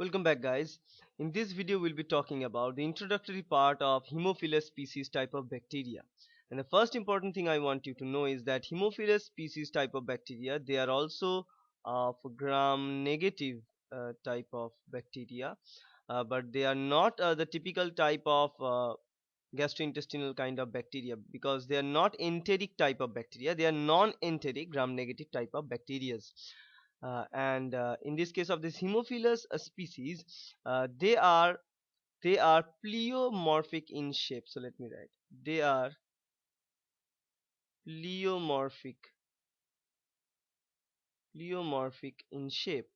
Welcome back, guys. In this video we'll be talking about the introductory part of Haemophilus species type of bacteria. And the first important thing I want you to know is that Haemophilus species type of bacteria, they are also of gram negative type of bacteria, but they are not the typical type of gastrointestinal kind of bacteria, because they are not enteric type of bacteria. They are non-enteric gram negative type of bacteria. And in this case of this Haemophilus species, they are pleomorphic in shape. So let me write, they are pleomorphic in shape,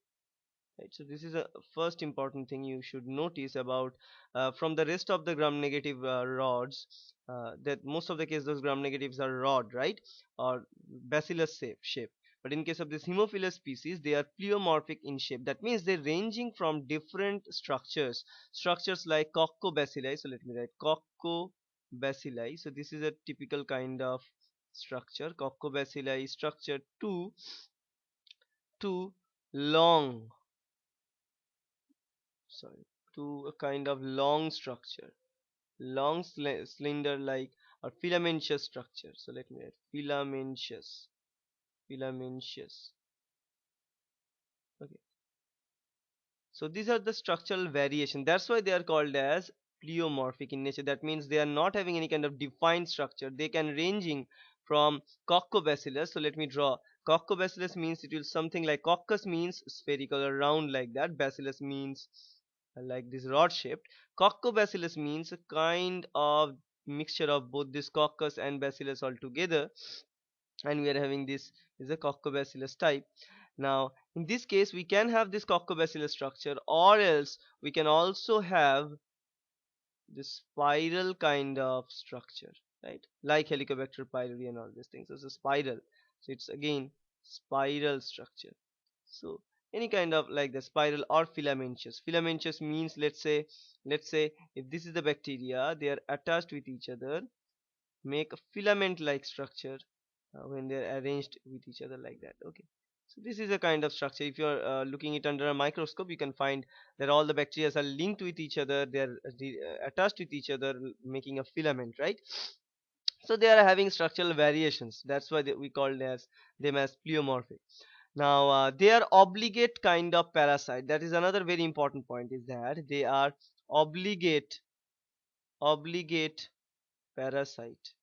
right? So this is a first important thing you should notice about from the rest of the gram negative rods, that most of the case those gram negatives are rod, right, or bacillus shape. But in case of this Haemophilus species, they are pleomorphic in shape. That means they're ranging from different structures like coccobacilli. So let me write coccobacilli. So this is a typical kind of structure, coccobacilli structure, to long, sorry, to a kind of long structure, long slender like or filamentous structure. So let me write filamentous. Okay, so these are the structural variation. That's why they are called as pleomorphic in nature. That means they are not having any kind of defined structure. They can ranging from coccobacillus. So let me draw. Coccobacillus means it will something like, coccus means spherical or round like that. Bacillus means like this rod shaped. Coccobacillus means a kind of mixture of both this coccus and bacillus all together, and we are having this is a coccobacillus type. Now in this case we can have this coccobacillus structure, or else we can also have this spiral kind of structure, right, like Helicobacter pylori and all these things. So it's a spiral, so it's again spiral structure. So any kind of like the spiral or filamentous. Filamentous means, let's say if this is the bacteria, they are attached with each other, make a filament like structure when they're arranged with each other like that. Okay, so this is a kind of structure. If you're looking it under a microscope, you can find that all the bacteria are linked with each other, they're attached with each other, making a filament, right? So they are having structural variations. That's why we call them as pleomorphic. Now they are obligate kind of parasite. That is another very important point, is that they are obligate parasite.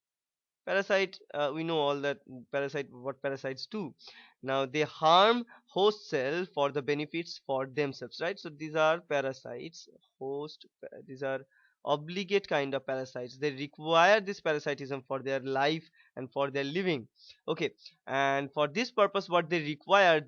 Parasite, we know all that parasite, what parasites do. Now they harm host cell for the benefits for themselves, right? So these are parasites, these are obligate kind of parasites. They require this parasitism for their life and for their living. Okay, and for this purpose what they require.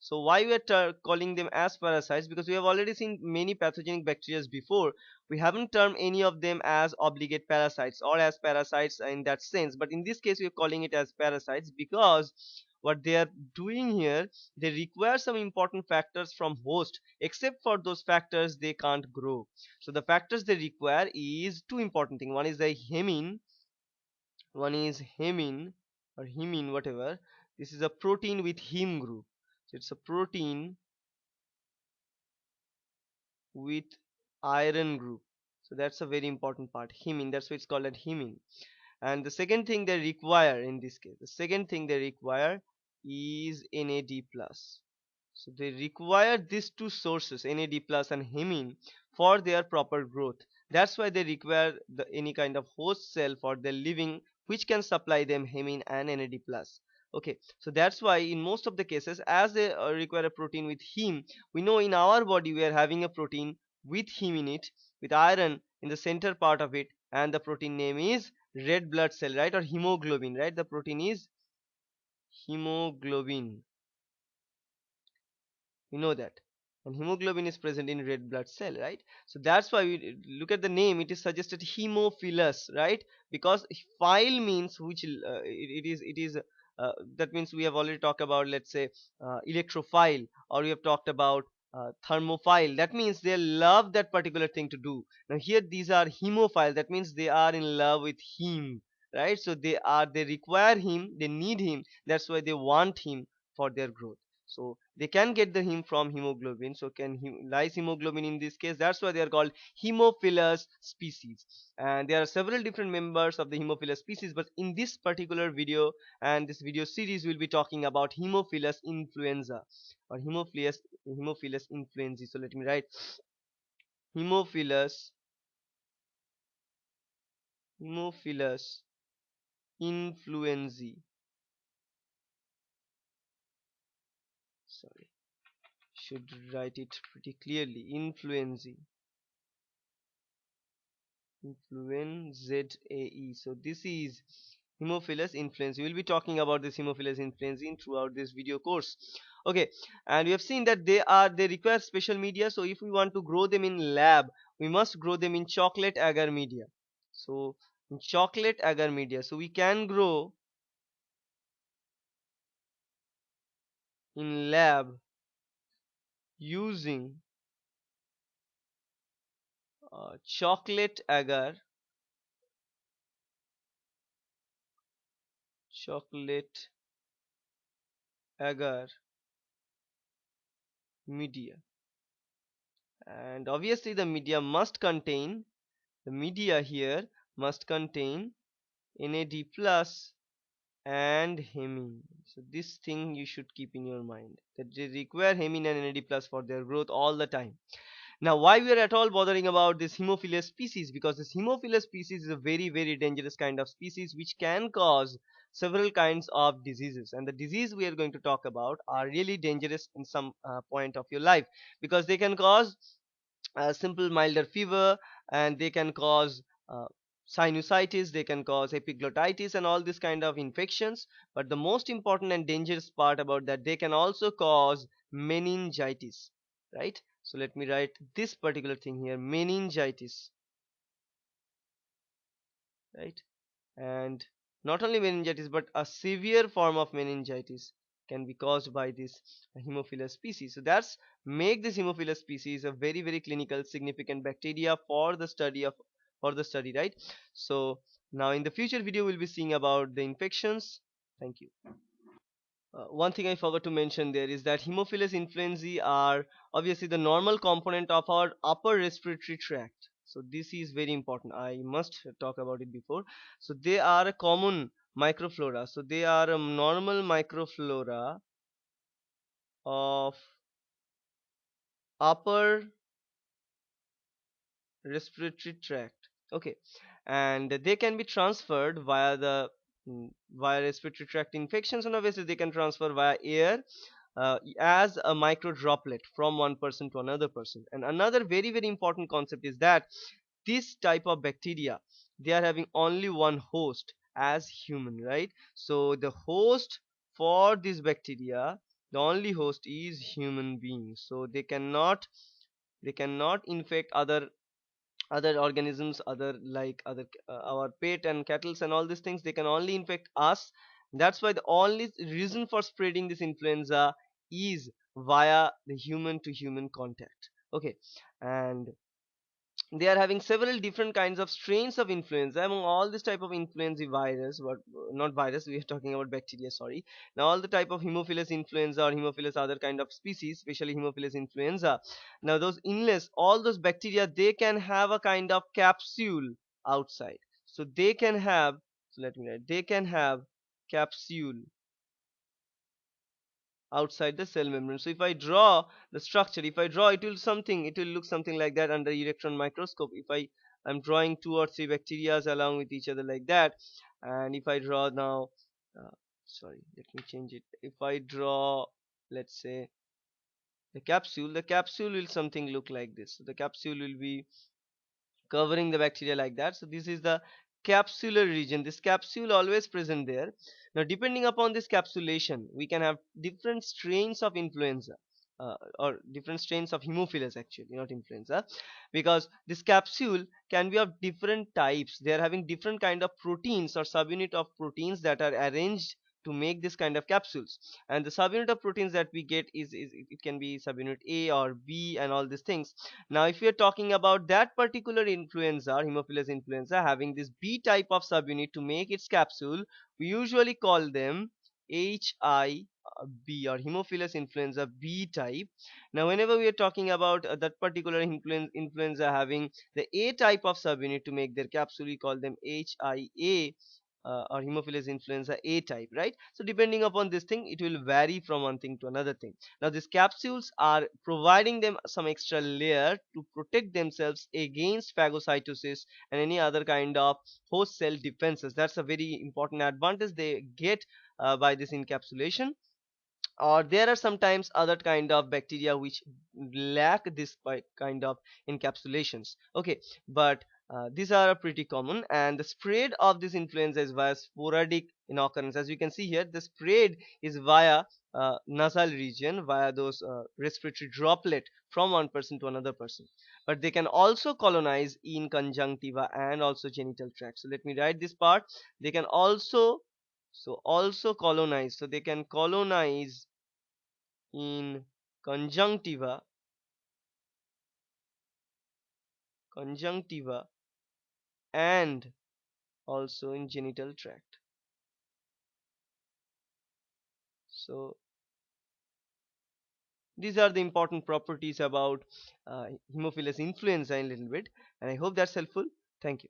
So why we are calling them as parasites? Because we have already seen many pathogenic bacteria before. We haven't termed any of them as obligate parasites or as parasites in that sense, but in this case we are calling it as parasites because what they are doing here, they require some important factors from host. Except for those factors they can't grow. So the factors they require is two important things. One is the hemin or hemin, whatever. This is a protein with heme group. So it's a protein with iron group. So that's a very important part, hemin. That's why it's called as hemin. And the second thing they require, in this case, the second thing they require is NAD plus. So they require these two sources, NAD plus and hemin, for their proper growth. That's why they require any kind of host cell for their living, which can supply them hemin and NAD plus. Okay, so that's why in most of the cases, as they require a protein with heme, we know in our body we are having a protein with heme in it, with iron in the center part of it, and the protein name is red blood cell, right, or hemoglobin, right? The protein is hemoglobin, you know that. And hemoglobin is present in red blood cell, right? So that's why we look at the name, it is suggested hemophilus, right? Because phile means which, it is that means we have already talked about, let's say, electrophile, or we have talked about thermophile. That means they love that particular thing to do. Now here these are hemophile, that means they are in love with heme, right? So they require him, they need him, that's why they want him for their growth. So they can get the heme from hemoglobin. So can lyse hemoglobin in this case. That's why they are called Haemophilus species. And there are several different members of the Haemophilus species, but in this particular video and this video series we'll be talking about Haemophilus influenza or Haemophilus influenzae. So let me write Haemophilus Haemophilus influenzae. Sorry, should write it pretty clearly. Influenzae. So this is Haemophilus influenzae. We'll be talking about this Haemophilus influenzae throughout this video course. Okay, and we have seen that they require special media. So if we want to grow them in lab, we must grow them in chocolate agar media. So in chocolate agar media, so we can grow in lab using chocolate agar media. And obviously the media here must contain NAD plus and hemine. So this thing you should keep in your mind, that they require hemine and NAD plus for their growth all the time. Now, why we are at all bothering about this Haemophilus species? Because this Haemophilus species is a very dangerous kind of species which can cause several kinds of diseases, and the disease we are going to talk about are really dangerous in some point of your life, because they can cause simple milder fever, and they can cause sinusitis, they can cause epiglottitis and all this kind of infections. But the most important and dangerous part about that, they can also cause meningitis, right? So let me write this particular thing here, meningitis, right? And not only meningitis, but a severe form of meningitis can be caused by this Haemophilus species. So that's make this Haemophilus species a very clinical significant bacteria for the study, right? So now in the future video we'll be seeing about the infections. Thank you. One thing I forgot to mention there is that Haemophilus influenzae are obviously the normal component of our upper respiratory tract. So this is very important. I must talk about it before. So they are a common microflora. So they are a normal microflora of upper respiratory tract. Okay, and they can be transferred via via respiratory tract infections, and obviously they can transfer via air as a micro droplet from one person to another person. And another very important concept is that this type of bacteria, they are having only one host as human, right? So the host for this bacteria, the only host is human beings. So they cannot infect other organisms, other like other our pet and cattle and all these things. They can only infect us. That's why the only reason for spreading this influenza is via the human to human contact. Okay, and they are having several different kinds of strains of influenza among all this type of influenza virus, but not virus, we are talking about bacteria, sorry. Now all the type of Haemophilus influenza or Haemophilus other kind of species, especially Haemophilus influenza, now those illness, all those bacteria, they can have a kind of capsule outside. So they can have, so let me write, they can have capsule outside the cell membrane. So if I draw the structure, if I draw, it will look something like that under electron microscope. If I'm drawing two or three bacterias along with each other like that, and if I draw now, uh, sorry, let me change it. If I draw, let's say, the capsule will something look like this. So the capsule will be covering the bacteria like that. So this is the capsular region, this capsule always present there. Now depending upon this capsulation, we can have different strains of influenza, or different strains of Haemophilus, actually not influenza, because this capsule can be of different types. They are having different kind of proteins or subunit of proteins that are arranged to make this kind of capsules. And the subunit of proteins that we get is it can be subunit A or B and all these things. Now if we are talking about that particular influenza, Haemophilus influenza, having this B type of subunit to make its capsule, we usually call them HI B, or Haemophilus influenza B type. Now, whenever we are talking about that particular influenza having the A type of subunit to make their capsule, we call them HIA, or Haemophilus influenza A type, right? So, depending upon this thing, it will vary from one thing to another thing. Now, these capsules are providing them some extra layer to protect themselves against phagocytosis and any other kind of host cell defenses. That's a very important advantage they get by this encapsulation. Or there are sometimes other kind of bacteria which lack this kind of encapsulations, okay, but these are pretty common, and the spread of this influenza is via sporadic in occurrence. As you can see here, the spread is via nasal region, via those respiratory droplet from one person to another person, but they can also colonize in conjunctiva and also genital tract. So let me write this part. They can also, also colonize, so they can colonize in conjunctiva, conjunctiva and also in genital tract. So these are the important properties about Haemophilus influenza in a little bit, and I hope that's helpful. Thank you.